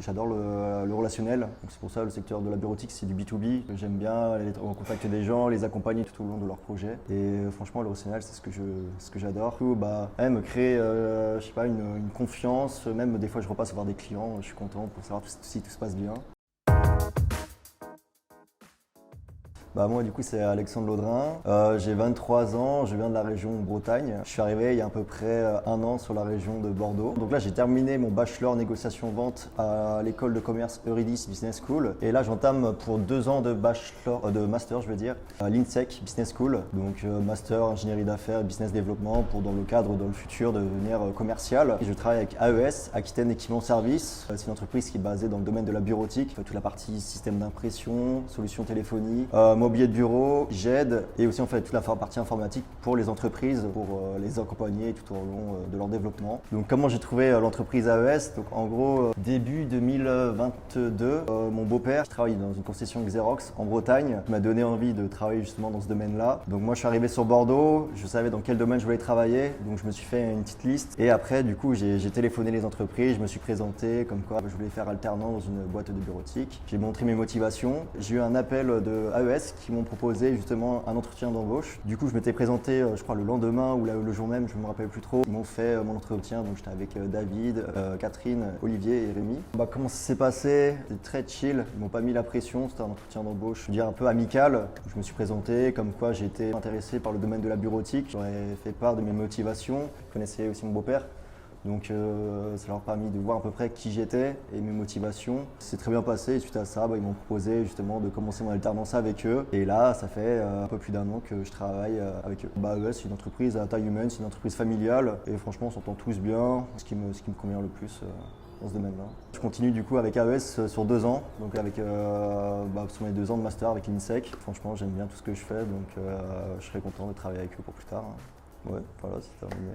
J'adore le relationnel, c'est pour ça le secteur de la bureautique c'est du B2B. J'aime bien être en contact des gens, les accompagner tout au long de leur projet. Et franchement le relationnel c'est ce que j'adore. Du coup, me créer je sais pas, une confiance, même des fois je repasse voir des clients, je suis content pour savoir si tout se passe bien. Moi du coup c'est Alexandre Laudrin, j'ai 23 ans, je viens de la région Bretagne. Je suis arrivé il y a à peu près un an sur la région de Bordeaux. Donc là j'ai terminé mon bachelor négociation-vente à l'école de commerce Euridis Business School. Et là j'entame pour 2 ans de master je veux dire, à l'INSEC Business School. Donc master ingénierie d'affaires et business développement pour dans le futur devenir commercial. Et je travaille avec AES, Aquitaine Équipement Service. C'est une entreprise qui est basée dans le domaine de la bureautique, toute la partie système d'impression, solutions téléphonie, mobilier de bureau, j'aide et aussi on fait toute la partie informatique pour les entreprises, pour les accompagner tout au long de leur développement. Donc comment j'ai trouvé l'entreprise AES? Donc en gros début 2022, mon beau-père qui travaille dans une concession Xerox en Bretagne m'a donné envie de travailler justement dans ce domaine-là. Donc moi je suis arrivé sur Bordeaux, je savais dans quel domaine je voulais travailler, donc je me suis fait une petite liste et après du coup j'ai téléphoné les entreprises, je me suis présenté comme quoi je voulais faire alternant dans une boîte de bureautique. J'ai montré mes motivations, j'ai eu un appel de AES qui m'ont proposé justement un entretien d'embauche. Du coup, je m'étais présenté, je crois, le lendemain ou le jour même, je ne me rappelle plus trop. Ils m'ont fait mon entretien, donc j'étais avec David, Catherine, Olivier et Rémi. Comment ça s'est passé? C'était très chill, ils m'ont pas mis la pression, c'était un entretien d'embauche, je veux dire un peu amical. Je me suis présenté comme quoi j'étais intéressé par le domaine de la bureautique. J'aurais fait part de mes motivations, je connaissais aussi mon beau-père. Donc ça leur a permis de voir à peu près qui j'étais et mes motivations. C'est très bien passé et suite à ça, ils m'ont proposé justement de commencer mon alternance avec eux. Et là, ça fait un peu plus d'un an que je travaille avec eux. C'est une entreprise à taille humaine, c'est une entreprise familiale et franchement on s'entend tous bien, ce qui me convient le plus dans ce domaine-là. Je continue du coup avec AES sur 2 ans, donc sur mes 2 ans de master avec l'INSEC. Franchement j'aime bien tout ce que je fais, donc je serais content de travailler avec eux pour plus tard. Ouais, voilà, c'est terminé.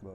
Ouais.